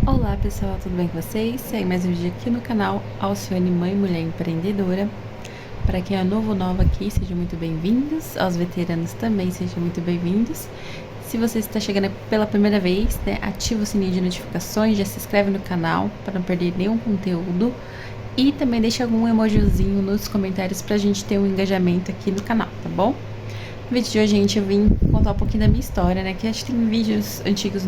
Olá pessoal, tudo bem com vocês? Segue mais um vídeo aqui no canal Alcione Mãe Mulher Empreendedora. Para quem é novo ou nova aqui, sejam muito bem-vindos. Aos veteranos também, sejam muito bem-vindos. Se você está chegando pela primeira vez, ativa o sininho de notificações, já se inscreve no canal para não perder nenhum conteúdo. E também deixa algum emojizinho nos comentários para a gente ter um engajamento aqui no canal, tá bom? No vídeo de hoje, gente, eu vim contar um pouquinho da minha história, né? Que acho que tem vídeos antigos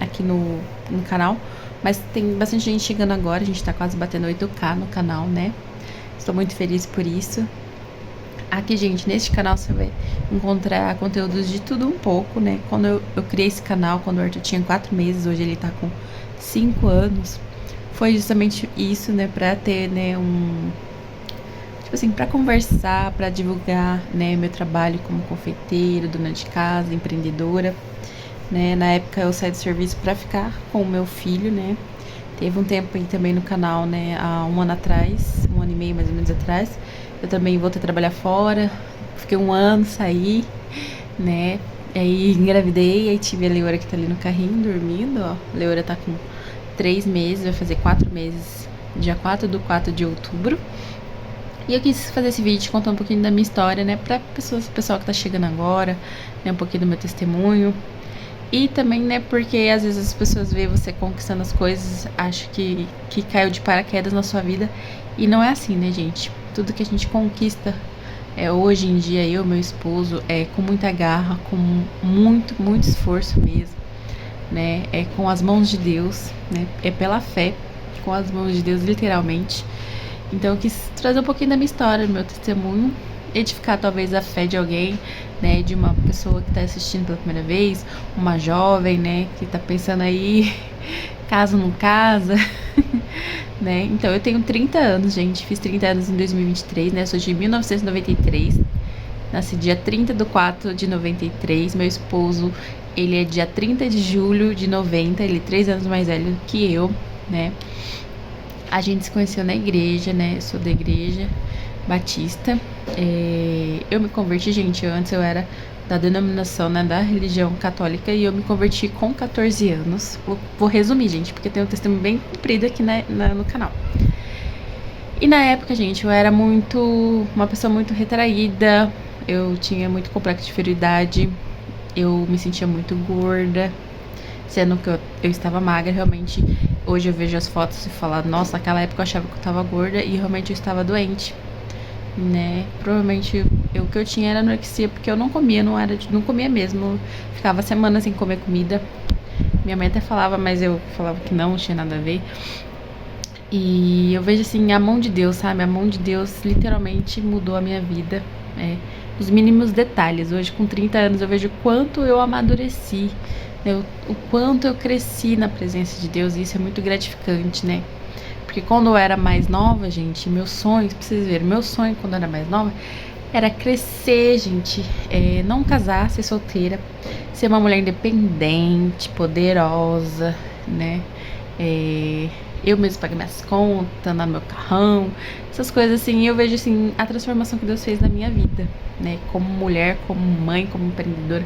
aqui no canal, mas tem bastante gente chegando agora. A gente tá quase batendo 8K no canal, né? Estou muito feliz por isso. Aqui, gente, neste canal você vai encontrar conteúdos de tudo um pouco, né? Quando eu criei esse canal, quando o Arthur tinha 4 meses, hoje ele tá com 5 anos. Foi justamente isso, né? Pra ter, né, tipo assim, pra conversar, pra divulgar, né, meu trabalho como confeiteira, dona de casa, empreendedora, né? Na época eu saí do serviço pra ficar com o meu filho, né? Teve um tempo aí também no canal, né, há um ano atrás, 1 ano e meio mais ou menos atrás, eu também voltei a trabalhar fora, fiquei 1 ano, saí, né? Aí engravidei, aí tive a Leora que tá ali no carrinho, dormindo, ó. A Leora tá com 3 meses, vai fazer 4 meses, dia 4/4 de outubro. E eu quis fazer esse vídeo contando um pouquinho da minha história, né, pra pessoal que tá chegando agora, né, um pouquinho do meu testemunho. E também, né, porque às vezes as pessoas veem você conquistando as coisas, acham que caiu de paraquedas na sua vida. E não é assim, né, gente? Tudo que a gente conquista hoje em dia, eu, meu esposo, com muita garra, com muito, muito esforço mesmo, né? É com as mãos de Deus, né? É pela fé, com as mãos de Deus, literalmente. Então eu quis trazer um pouquinho da minha história, do meu testemunho, edificar talvez a fé de alguém, né, de uma pessoa que está assistindo pela primeira vez, uma jovem, né, que está pensando aí, casa ou não casa, né? Então eu tenho 30 anos, gente, fiz 30 anos em 2023, né, sou de 1993, nasci dia 30/4 de 93, meu esposo, ele é dia 30 de julho de 90, ele é 3 anos mais velho que eu, né? A gente se conheceu na igreja, né? Eu sou da igreja batista. Eu me converti, gente, antes eu era da denominação, né, da religião católica, e eu me converti com 14 anos. Vou resumir, gente, porque tem um testemunho bem comprido aqui no canal. E na época, gente, eu era uma pessoa muito retraída, eu tinha muito complexo de inferioridade, eu me sentia muito gorda, sendo que eu estava magra, realmente. Hoje eu vejo as fotos e falo, nossa, naquela época eu achava que eu estava gorda e realmente eu estava doente, né? Provavelmente o que eu tinha era anorexia, porque eu não comia, não comia mesmo, ficava semanas sem comer comida. Minha mãe até falava, mas eu falava que não tinha nada a ver. E eu vejo assim, a mão de Deus, sabe? A mão de Deus literalmente mudou a minha vida, os mínimos detalhes. Hoje, com 30 anos, eu vejo o quanto eu amadureci, né? O quanto eu cresci na presença de Deus, e isso é muito gratificante, né? Porque quando eu era mais nova, gente, meus sonhos, pra vocês verem, meu sonho quando eu era mais nova era crescer, gente, não casar, ser solteira, ser uma mulher independente, poderosa, né? Eu mesmo pagar minhas contas, andar no meu carrão, essas coisas assim. Eu vejo assim a transformação que Deus fez na minha vida, né? Como mulher, como mãe, como empreendedora,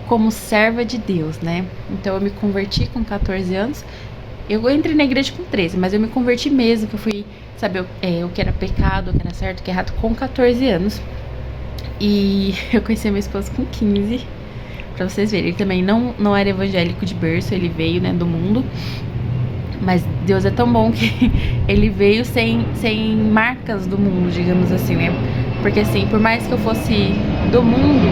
como serva de Deus, né? Então eu me converti com 14 anos. Eu entrei na igreja com 13, mas eu me converti mesmo, que eu fui saber o que era pecado, o que era certo, o que era errado com 14 anos. E eu conheci meu esposo com 15, pra vocês verem. Ele também não era evangélico de berço, ele veio, né, do mundo. Mas Deus é tão bom que ele veio sem marcas do mundo, digamos assim, né? Porque assim, por mais que eu fosse do mundo,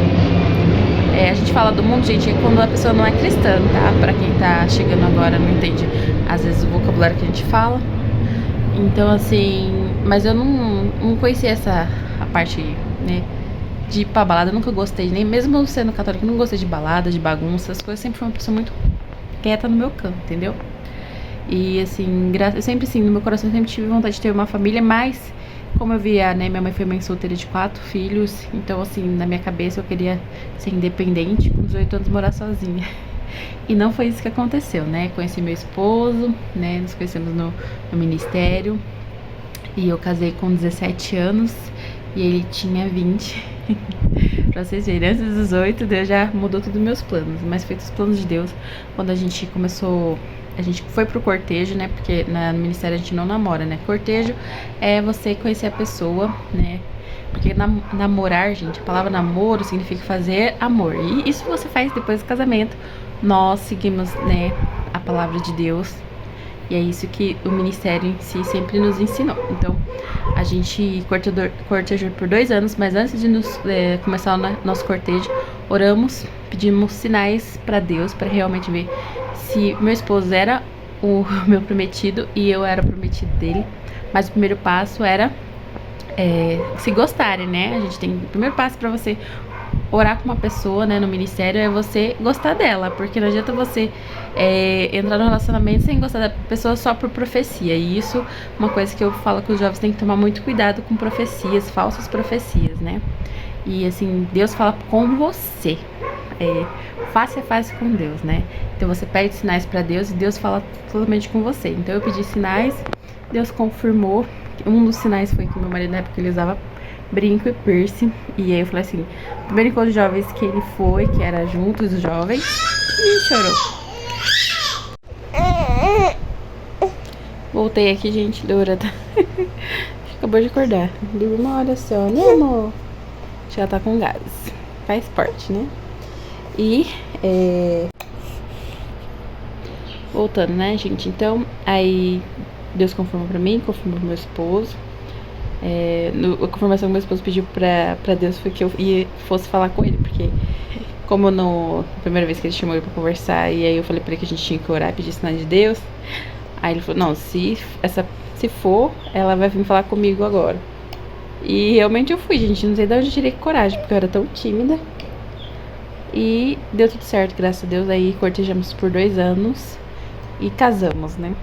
a gente fala do mundo, gente, quando a pessoa não é cristã, tá? Pra quem tá chegando agora, não entende às vezes o vocabulário que a gente fala. Então assim, mas eu não conhecia a parte, né, de ir pra balada. Eu nunca gostei, nem mesmo sendo católica, eu não gostei de balada, de bagunça, as coisas. Sempre fui uma pessoa muito quieta no meu canto, entendeu? E assim, eu sempre assim, no meu coração eu sempre tive vontade de ter uma família, mas como eu via, né, minha mãe foi mãe solteira de 4 filhos, então assim, na minha cabeça eu queria ser independente, com 18 anos morar sozinha. E não foi isso que aconteceu, né? Conheci meu esposo, né, nos conhecemos no ministério, e eu casei com 17 anos e ele tinha 20. Pra vocês verem, antes dos 18, Deus já mudou todos os meus planos, mas feitos os planos de Deus, quando a gente começou a gente foi pro cortejo, né? Porque no ministério a gente não namora, né? Cortejo é você conhecer a pessoa, né? Porque namorar, gente, a palavra namoro significa fazer amor. E isso você faz depois do casamento. Nós seguimos, né, a palavra de Deus. E é isso que o ministério em si sempre nos ensinou. Então, a gente cortejou por 2 anos, mas antes de começar o nosso cortejo, oramos, pedimos sinais para Deus, para realmente ver se meu esposo era o meu prometido e eu era o prometido dele. Mas o primeiro passo era se gostarem, né? A gente tem o primeiro passo para você orar com uma pessoa, né, no ministério, é você gostar dela, porque não adianta você entrar no relacionamento sem gostar da pessoa só por profecia. E isso é uma coisa que eu falo que os jovens têm que tomar muito cuidado com profecias, falsas profecias, né? E assim, Deus fala com você, face a face com Deus, né? Então você pede sinais para Deus e Deus fala totalmente com você. Então eu pedi sinais, Deus confirmou. Um dos sinais foi que meu marido na época ele usava brinco e piercing. E aí eu falei assim, o primeiro encontro de jovens que ele foi, que era juntos os jovens, e chorou. Voltei aqui, gente, Dora tá... acabou de acordar. Dormiu uma hora só, né, amor? Já tá com gases. Faz parte, né? E voltando, né, gente? Então, aí Deus confirmou pra mim, confirmou pro meu esposo. A confirmação que meu esposo pediu pra Deus foi que eu fosse falar com ele, porque como a primeira vez que ele chamou ele pra conversar, e aí eu falei pra ele que a gente tinha que orar e pedir sinal de Deus, aí ele falou, não, se for, ela vai vir falar comigo agora. E realmente eu fui, gente, não sei de onde eu tirei coragem, porque eu era tão tímida. E deu tudo certo, graças a Deus. Aí cortejamos por 2 anos e casamos, né?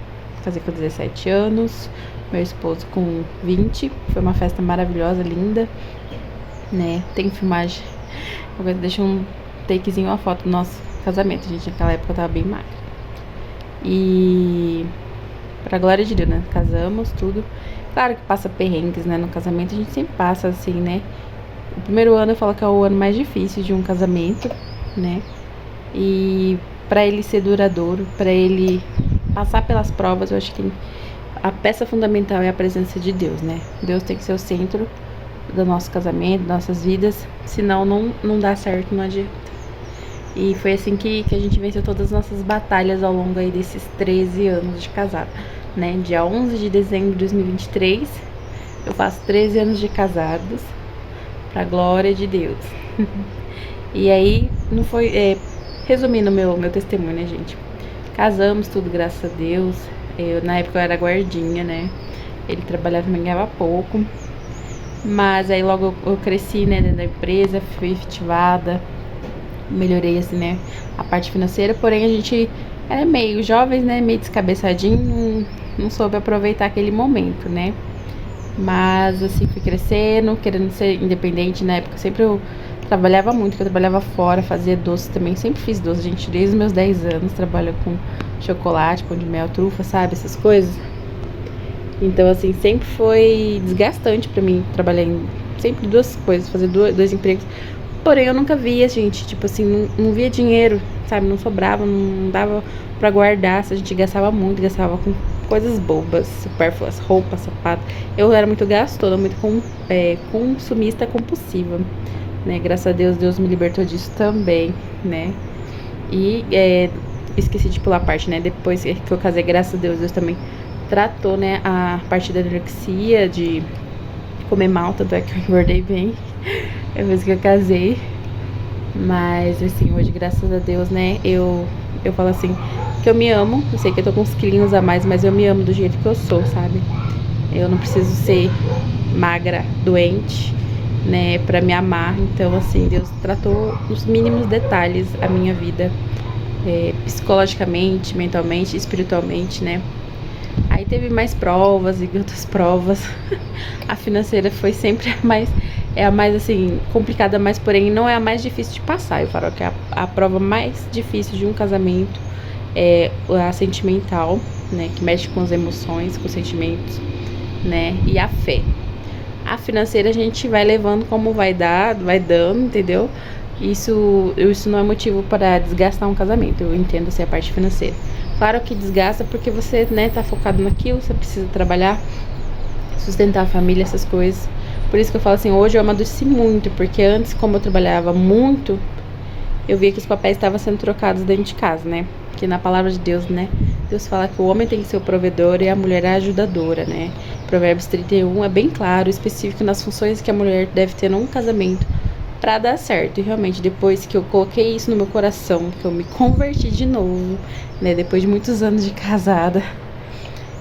Casei com 17 anos, meu esposo com 20. Foi uma festa maravilhosa, linda, né? Tem filmagem. Deixa um takezinho, uma foto do nosso casamento, gente. Naquela época eu tava bem magra. E pra glória de Deus, né? Casamos, tudo. Claro que passa perrengues, né? No casamento a gente sempre passa assim, né? O primeiro ano eu falo que é o ano mais difícil de um casamento, né? E pra ele ser duradouro, pra ele passar pelas provas, eu acho que a peça fundamental é a presença de Deus, né? Deus tem que ser o centro do nosso casamento, das nossas vidas, senão não dá certo, não adianta. E foi assim que a gente venceu todas as nossas batalhas ao longo aí desses 13 anos de casado, né? Dia 11 de dezembro de 2023, eu faço 13 anos de casados, pra glória de Deus. E aí, não foi... resumindo meu testemunho, né, gente? Casamos, tudo, graças a Deus. Na época eu era guardinha, né? Ele trabalhava, mas ganhava pouco. Mas aí logo eu cresci, né, dentro da empresa, fui efetivada. Melhorei, assim, né, a parte financeira. Porém, a gente era meio jovens, né, meio descabeçadinho. Não soube aproveitar aquele momento, né? Mas, assim, fui crescendo, querendo ser independente. Na época, sempre eu trabalhava muito, porque eu trabalhava fora, fazia doce também. Sempre fiz doce, gente, desde os meus 10 anos. Trabalho com chocolate, pão de mel, trufa, sabe? Essas coisas. Então, assim, sempre foi desgastante pra mim trabalhar em sempre 2 coisas, fazer 2 empregos. Porém, eu nunca via, gente, tipo assim, não via dinheiro, sabe? Não sobrava, não dava pra guardar. A gente gastava muito, gastava com coisas bobas, supérfluas, roupas, sapato. Eu era muito gastona, muito consumista compulsiva, né? Graças a Deus, Deus me libertou disso também, né? E esqueci de pular a parte, né? Depois que eu casei, graças a Deus, Deus também tratou, né, a parte da anorexia, de comer mal, tanto é que eu engordei bem depois que eu casei. Mas, assim, hoje, graças a Deus, né, eu falo assim, que eu me amo. Eu sei que eu tô com uns quilinhos a mais, mas eu me amo do jeito que eu sou, sabe? Eu não preciso ser magra, doente, né, pra me amar. Então, assim, Deus tratou nos mínimos detalhes a minha vida, psicologicamente, mentalmente, espiritualmente, né? Aí teve mais provas e outras provas. A financeira foi sempre a mais assim, complicada, mas porém não é a mais difícil de passar. Eu falo que a prova mais difícil de um casamento é a sentimental, né? Que mexe com as emoções, com os sentimentos, né? E a fé. A financeira a gente vai levando como vai dando, entendeu? Isso não é motivo para desgastar um casamento. Eu entendo assim, a parte financeira. Claro que desgasta porque você, né, tá focado naquilo, você precisa trabalhar, sustentar a família, essas coisas. Por isso que eu falo assim, hoje eu amadureci muito, porque antes, como eu trabalhava muito, eu via que os papéis estavam sendo trocados dentro de casa, né? Que na palavra de Deus, né? Deus fala que o homem tem que ser o provedor e a mulher a ajudadora, né? Provérbios 31 é bem claro, específico nas funções que a mulher deve ter num casamento para dar certo. E realmente, depois que eu coloquei isso no meu coração, que eu me converti de novo, né? Depois de muitos anos de casada,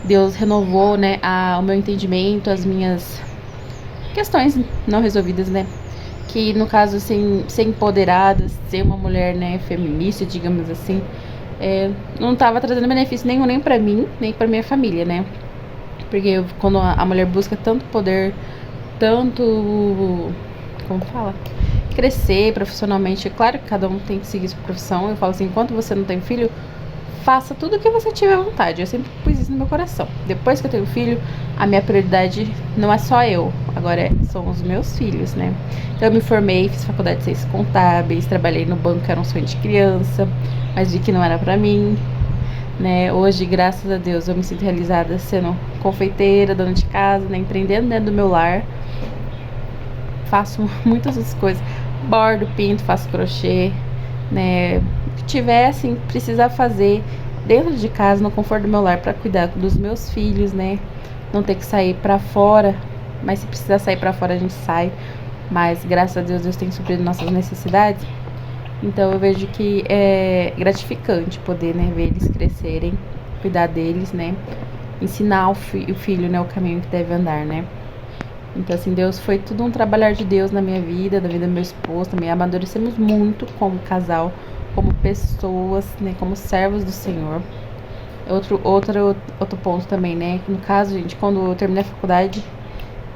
Deus renovou, né, o meu entendimento, as minhas questões não resolvidas, né? Que no caso, ser empoderada, ser uma mulher, né, feminista, digamos assim, não estava trazendo benefício nenhum, nem pra mim, nem pra minha família, né? Porque quando a mulher busca tanto poder, tanto, como fala? Crescer profissionalmente, é claro que cada um tem que seguir sua profissão. Eu falo assim, enquanto você não tem filho, faça tudo o que você tiver vontade. Eu sempre pus isso no meu coração. Depois que eu tenho filho, a minha prioridade não é só eu, agora são os meus filhos, né? Então eu me formei, fiz faculdade de ciências contábeis, trabalhei no banco, que era um sonho de criança, mas vi que não era pra mim, né? Hoje, graças a Deus, eu me sinto realizada sendo confeiteira, dona de casa, né? Empreendendo dentro do meu lar. Faço muitas outras coisas, bordo, pinto, faço crochê, né? O que tiver, assim, precisar fazer dentro de casa, no conforto do meu lar, para cuidar dos meus filhos, né? Não ter que sair para fora, mas se precisar sair para fora, a gente sai. Mas graças a Deus, Deus tem suprido nossas necessidades. Então eu vejo que é gratificante poder, né, ver eles crescerem, cuidar deles, né? Ensinar o filho, né, o caminho que deve andar, né? Então, assim, Deus foi tudo um trabalhar de Deus na minha vida, da vida do meu esposo também. Amadurecemos muito como casal, como pessoas, né? Como servos do Senhor. Outro ponto também, né? No caso, gente, quando eu terminei a faculdade,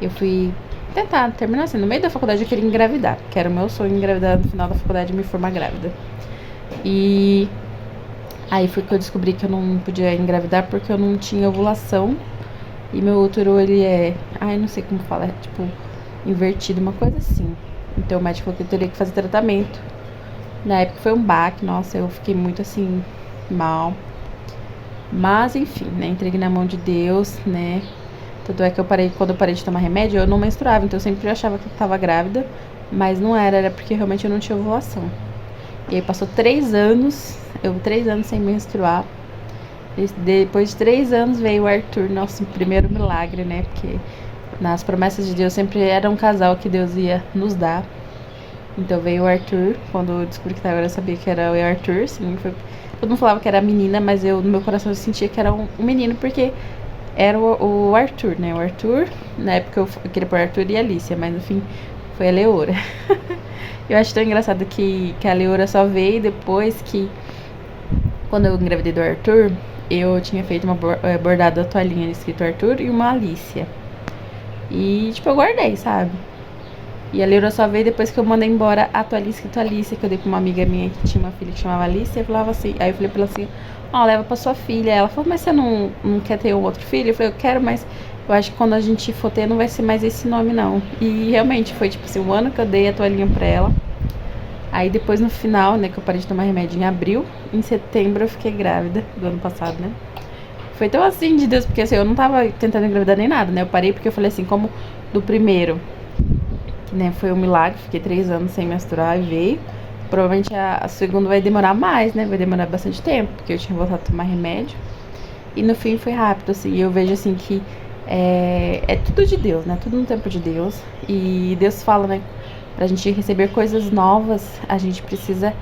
eu fui tentar terminar assim. No meio da faculdade eu queria engravidar, que era o meu sonho, engravidar no final da faculdade e me formar grávida. E aí foi que eu descobri que eu não podia engravidar porque eu não tinha ovulação. E meu útero, ele não sei como fala, tipo, invertido, uma coisa assim. Então o médico falou que eu teria que fazer tratamento. Na época foi um baque, nossa, eu fiquei muito assim, mal. Mas enfim, né, entreguei na mão de Deus, né. Tanto é que quando eu parei de tomar remédio, eu não menstruava, então eu sempre achava que eu tava grávida. Mas não era porque realmente eu não tinha ovulação. E aí passou 3 anos, 3 anos sem menstruar. Depois de 3 anos veio o Arthur, nosso primeiro milagre, né? Porque nas promessas de Deus sempre era um casal que Deus ia nos dar. Então veio o Arthur. Quando eu descobri que estava, eu sabia que era o Arthur. Sim, todo mundo falava que era menina, mas no meu coração eu sentia que era um menino, porque era o Arthur, né? O Arthur, na época eu queria pôr Arthur e Alicia, mas no fim foi a Leora. Eu acho tão engraçado que a Leora só veio depois que, quando eu engravidei do Arthur, eu tinha feito uma bordada da toalhinha escrito Arthur e uma Alicia. E, tipo, eu guardei, sabe? E a Leora só veio depois que eu mandei embora a toalhinha escrito Alicia, que eu dei pra uma amiga minha que tinha uma filha que chamava Alicia. Eu falava assim, aí eu falei pra ela assim, leva pra sua filha. Ela falou, mas você não quer ter um outro filho? Eu falei, eu quero, mas eu acho que quando a gente for ter, não vai ser mais esse nome, não. E realmente foi, tipo assim, o ano que eu dei a toalhinha pra ela. Aí depois no final, né, que eu parei de tomar remédio em abril, em setembro eu fiquei grávida, do ano passado, né. Foi tão assim de Deus, porque assim, eu não tava tentando engravidar nem nada, né. Eu parei porque eu falei assim, como do primeiro, né, foi um milagre, fiquei 3 anos sem menstruar e veio. Provavelmente a segunda vai demorar mais, né, vai demorar bastante tempo, porque eu tinha voltado a tomar remédio. E no fim foi rápido, assim, e eu vejo assim que é tudo de Deus, né, tudo no tempo de Deus. E Deus fala, né, pra gente receber coisas novas, a gente precisa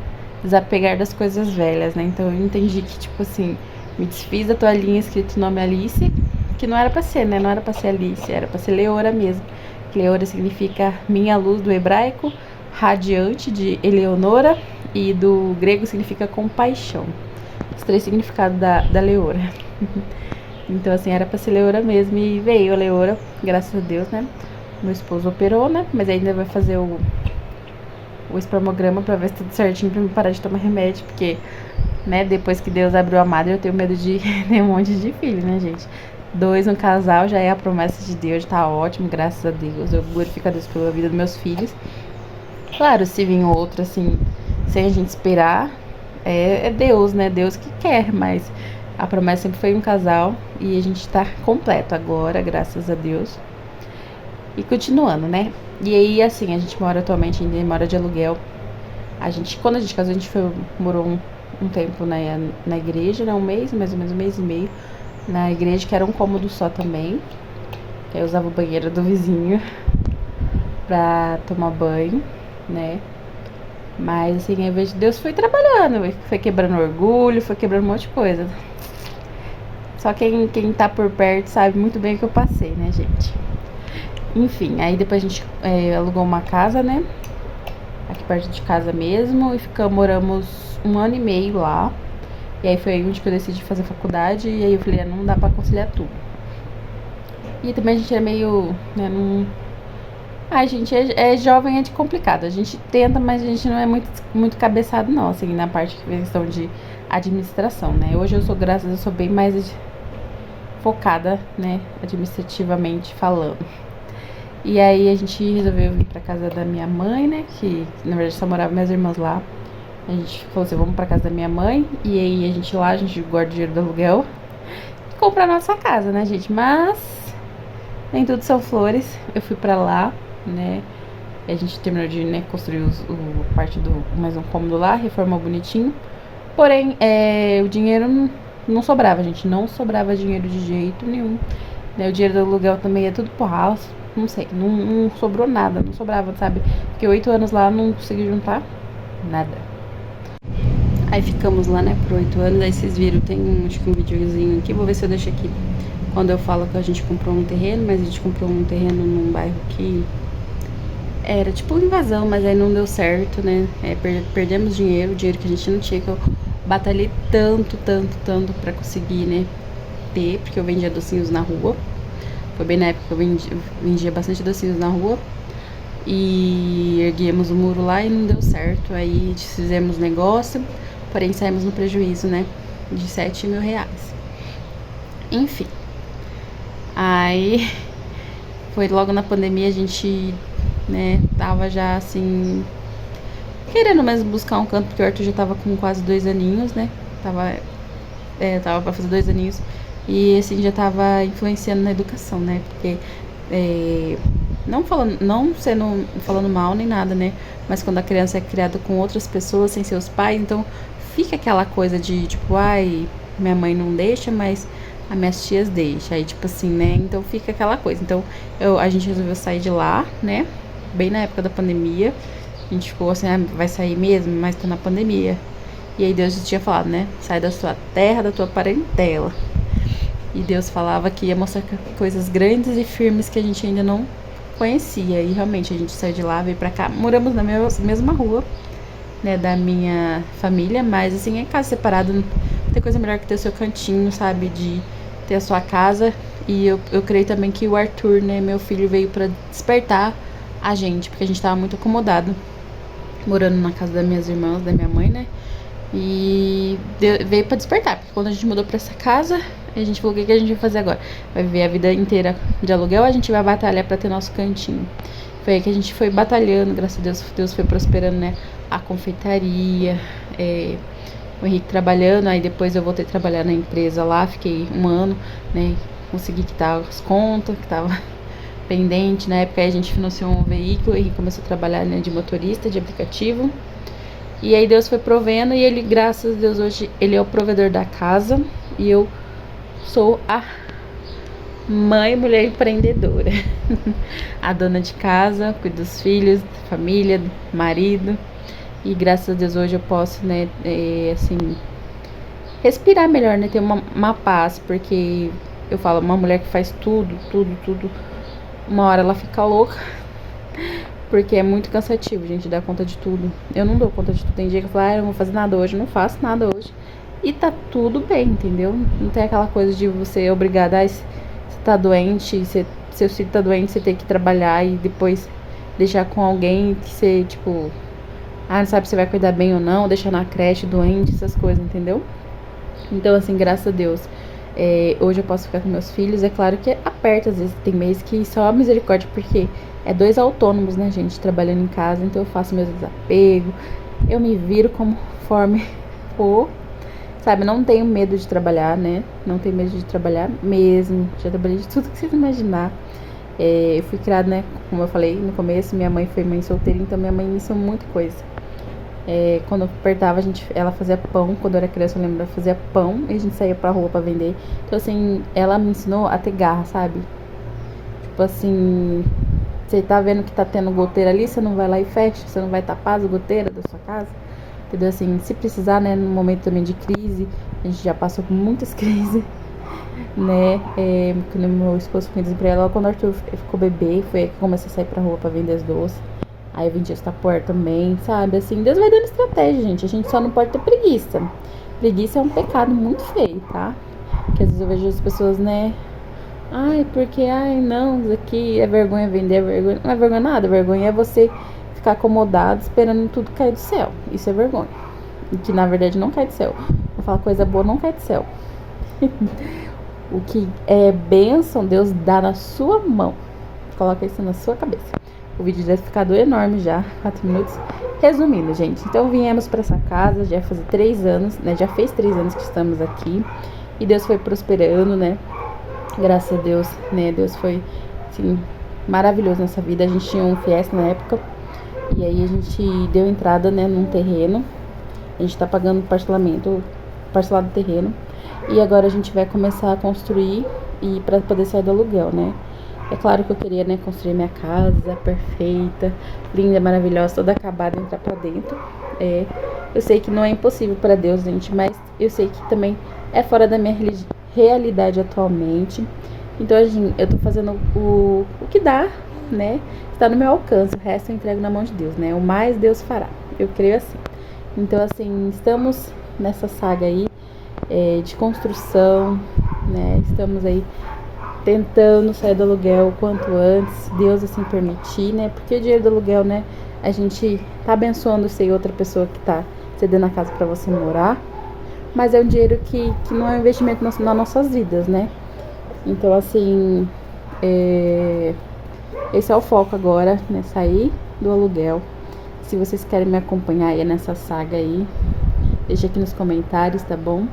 desapegar das coisas velhas, né? Então eu entendi que, tipo assim, me desfiz da toalhinha escrito o nome Alice, que não era pra ser, né? Não era pra ser Alice, era pra ser Leora mesmo. Leora significa minha luz do hebraico, radiante de Eleonora, e do grego significa compaixão. Os 3 significados da Leora. Então, assim, era pra ser Leora mesmo, e veio a Leora, graças a Deus, né? Meu esposo operou, né? Mas ainda vai fazer o espermograma pra ver se tudo certinho, pra me parar de tomar remédio. Porque, né, depois que Deus abriu a madre, eu tenho medo de ter um monte de filho, né, gente? 2 no casal já é a promessa de Deus, tá ótimo, graças a Deus. Eu glorifico a Deus pela vida dos meus filhos. Claro, se vir outro, assim, sem a gente esperar, é Deus, né? Deus que quer, mas A promessa sempre foi um casal e a gente tá completo agora, graças a Deus. E continuando, né? E aí, assim, a gente mora atualmente, ainda mora de aluguel. Quando a gente casou, a gente morou um tempo na igreja, né? Um mês, mais ou menos um mês e meio. Na igreja, que era um cômodo só também. Que aí eu usava o banheiro do vizinho pra tomar banho, né? Mas, assim, ao invés de Deus foi trabalhando, foi quebrando orgulho, foi quebrando um monte de coisa. Só quem tá por perto sabe muito bem o que eu passei, né, gente? Enfim, aí depois a gente alugou uma casa, né? Aqui perto de casa mesmo. E moramos 1 ano e meio lá. E aí foi onde que eu decidi fazer faculdade. E aí eu falei, não dá pra conciliar tudo. E também a gente é meio, né, não... Ai, gente, é jovem, é de complicado. A gente tenta, mas a gente não é muito cabeçado, não, assim, na parte de questão de administração, né? Hoje eu sou, graças a Deus, sou bem mais focada, né, administrativamente falando. E aí a gente resolveu vir pra casa da minha mãe, né, que na verdade só morava minhas irmãs lá. A gente falou assim, vamos pra casa da minha mãe, e aí a gente guarda o dinheiro do aluguel e compra a nossa casa, né, gente? Mas nem tudo são flores. Eu fui pra lá, né, a gente terminou de, né, construir parte do mais um cômodo lá, reformou bonitinho. Porém, o dinheiro não sobrava, gente. Não sobrava dinheiro de jeito nenhum. Né, o dinheiro do aluguel também é tudo por house. Não sei, não sobrou nada. Não sobrava, sabe? Fiquei 8 anos lá, não consegui juntar nada. Aí ficamos lá, né, por 8 anos. Aí vocês viram, tem acho que um videozinho aqui. Vou ver se eu deixo aqui. Quando eu falo que a gente comprou um terreno, mas a gente comprou um terreno num bairro que era tipo invasão, mas aí não deu certo, né? Perdemos dinheiro, dinheiro que a gente não tinha, que eu batalhei tanto pra conseguir, né, ter, porque eu vendia docinhos na rua. Foi bem na época que eu vendia bastante docinhos na rua. E erguemos o muro lá e não deu certo. Aí fizemos negócio, porém saímos no prejuízo, né, de 7 mil reais. Enfim. Aí foi logo na pandemia, a gente, né, tava já assim, querendo mesmo buscar um canto, porque o Arthur já tava com quase 2 aninhos, né? Tava pra fazer 2 aninhos. E assim, já tava influenciando na educação, né? Porque não falando mal nem nada, né? Mas quando a criança é criada com outras pessoas, sem seus pais, então fica aquela coisa de tipo, ai, minha mãe não deixa, mas as minhas tias deixam. Aí, tipo assim, né? Então fica aquela coisa. Então a gente resolveu sair de lá, né? Bem na época da pandemia. A gente ficou assim, vai sair mesmo, mas tá na pandemia. E aí Deus já tinha falado, né? Sai da sua terra, da tua parentela. E Deus falava que ia mostrar coisas grandes e firmes que a gente ainda não conhecia. E realmente a gente saiu de lá, veio pra cá. Moramos na mesma rua, né, da minha família. Mas assim, é casa separada. Não tem coisa melhor que ter o seu cantinho, sabe? De ter a sua casa. E eu creio também que o Arthur, né, meu filho, veio pra despertar a gente. Porque a gente tava muito acomodado morando na casa das minhas irmãs, da minha mãe, né? E veio pra despertar, porque quando a gente mudou pra essa casa, a gente falou, o que a gente vai fazer agora? Vai viver a vida inteira de aluguel ou a gente vai batalhar pra ter nosso cantinho? Foi aí que a gente foi batalhando, graças a Deus, Deus foi prosperando, né? A confeitaria, o Henrique trabalhando, aí depois eu voltei a trabalhar na empresa lá, fiquei 1 ano, né? Consegui quitar as contas, que tava pendente. Na época aí a gente financiou um veículo e começou a trabalhar, né, de motorista, de aplicativo. E aí Deus foi provendo e ele, graças a Deus, hoje ele é o provedor da casa e eu sou a mãe, mulher empreendedora. A dona de casa, cuido dos filhos, da família, do marido. E graças a Deus hoje eu posso, né, assim, respirar melhor, né, ter uma paz, porque eu falo, uma mulher que faz tudo, uma hora ela fica louca, porque é muito cansativo, gente, dar conta de tudo. Eu não dou conta de tudo. Tem dia que eu falo, eu não vou fazer nada hoje, eu não faço nada hoje. E tá tudo bem, entendeu? Não tem aquela coisa de você obrigada, você tá doente, seu filho tá doente, você tem que trabalhar e depois deixar com alguém que você, tipo, não sabe se vai cuidar bem ou não, deixar na creche doente, essas coisas, entendeu? Então, assim, graças a Deus, hoje eu posso ficar com meus filhos. É claro que aperta, às vezes tem mês que só a misericórdia, porque 2 autônomos, né, gente, trabalhando em casa. Então eu faço meus desapegos, eu me viro conforme for. Sabe, não tenho medo de trabalhar, né? Não tenho medo de trabalhar mesmo. Já trabalhei de tudo que você imaginar. Eu fui criada, né? Como eu falei no começo, minha mãe foi mãe solteira, então minha mãe me ensinou muita coisa. Quando eu apertava, ela fazia pão. Quando eu era criança, eu lembro, ela fazia pão e a gente saía pra rua pra vender. Então, assim, ela me ensinou a ter garra, sabe? Tipo assim, você tá vendo que tá tendo goteira ali, você não vai lá e fecha, você não vai tapar as goteiras da sua casa. Entendeu? Assim, se precisar, né, no momento também de crise, a gente já passou por muitas crises, né? Quando meu esposo ficou desempregado, quando o Arthur ficou bebê, foi aí que eu comecei a sair pra rua pra vender as doces. Aí eu vendia Tupperware também, sabe? Assim, Deus vai dando estratégia, gente. A gente só não pode ter preguiça. Preguiça é um pecado muito feio, tá? Porque às vezes eu vejo as pessoas, né? Ai, porque, não, isso aqui é vergonha vender, é vergonha. Não é vergonha nada, vergonha é você ficar acomodado esperando tudo cair do céu. Isso é vergonha. E que na verdade não cai do céu. Eu falo coisa boa, não cai do céu. O que é bênção, Deus dá na sua mão. Coloca isso na sua cabeça. O vídeo deve ficar enorme já, 4 minutos. Resumindo, gente, então viemos para essa casa, já faz 3 anos, né? Já fez 3 anos que estamos aqui. E Deus foi prosperando, né? Graças a Deus, né? Deus foi, assim, maravilhoso nessa vida. A gente tinha um Fiesta na época. E aí a gente deu entrada, né, num terreno. A gente tá pagando parcelado do terreno. E agora a gente vai começar a construir e para poder sair do aluguel, né? É claro que eu queria, né, construir minha casa perfeita, linda, maravilhosa, toda acabada e entrar pra dentro. Eu sei que não é impossível para Deus, gente, mas eu sei que também é fora da minha realidade atualmente. Então, assim, eu tô fazendo o que dá, né? Está no meu alcance, o resto eu entrego na mão de Deus, né? O mais Deus fará, eu creio assim. Então, assim, estamos nessa saga aí de construção, né? Estamos aí tentando sair do aluguel o quanto antes, se Deus assim permitir, né? Porque o dinheiro do aluguel, né? A gente tá abençoando você outra pessoa que tá cedendo a casa para você morar, mas é um dinheiro que não é um investimento nas nossas vidas, né? Então, assim, esse é o foco agora, né? Sair do aluguel. Se vocês querem me acompanhar aí nessa saga aí, deixa aqui nos comentários, tá bom?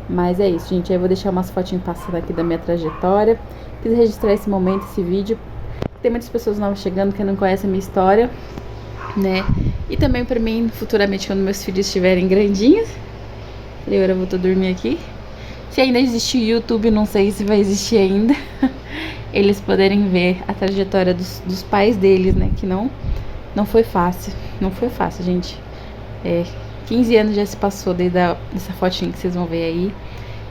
Mas é isso, gente. Aí eu vou deixar umas fotinhas passando aqui da minha trajetória. Quis registrar esse momento, esse vídeo. Tem muitas pessoas novas chegando que não conhecem a minha história, né? E também pra mim, futuramente, quando meus filhos estiverem grandinhos. Falei, agora eu vou dormir aqui. Se ainda existe o YouTube, não sei se vai existir ainda. Eles poderem ver a trajetória dos pais deles, né? Que não foi fácil. Não foi fácil, gente. 15 anos já se passou desde essa fotinha que vocês vão ver aí.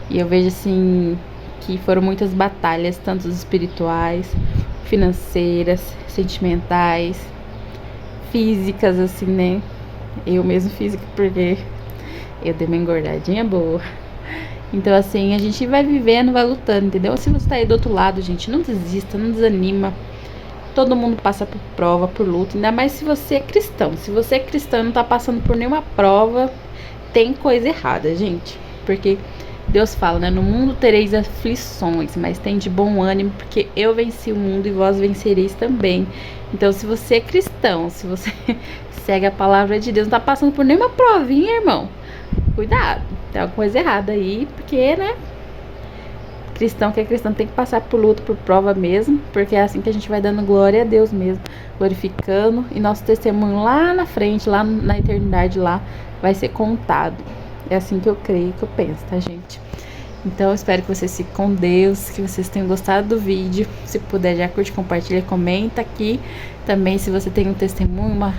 E eu vejo, assim, que foram muitas batalhas, tanto espirituais, financeiras, sentimentais, físicas, assim, né? Eu mesmo física, porque eu dei uma engordadinha boa. Então, assim, a gente vai vivendo, vai lutando, entendeu? Se você tá aí do outro lado, gente, não desista, não desanima. Todo mundo passa por prova, por luta, ainda mais se você é cristão. Se você é cristão e não tá passando por nenhuma prova, tem coisa errada, gente. Porque Deus fala, né? No mundo tereis aflições, mas tem de bom ânimo, porque eu venci o mundo e vós vencereis também. Então, se você é cristão, se você segue a palavra de Deus, não tá passando por nenhuma provinha, irmão, cuidado, tem alguma coisa errada aí, porque, né? Cristão que é cristão tem que passar por luta, por prova mesmo, porque é assim que a gente vai dando glória a Deus mesmo, glorificando, e nosso testemunho lá na frente, lá na eternidade, lá vai ser contado. É assim que eu creio, que eu penso, tá, gente? Então eu espero que vocês fiquem com Deus, que vocês tenham gostado do vídeo. Se puder, já curte, compartilha, comenta aqui também se você tem um testemunho,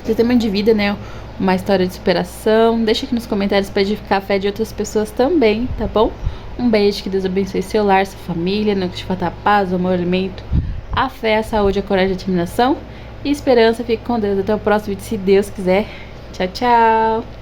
testemunho de vida, né? Uma história de superação. Deixa aqui nos comentários para edificar a fé de outras pessoas também, tá bom? Um beijo, que Deus abençoe seu lar, sua família, não que te falta a paz, o amor, o alimento, a fé, a saúde, a coragem, a determinação e esperança. Fique com Deus. Até o próximo vídeo, se Deus quiser. Tchau, tchau!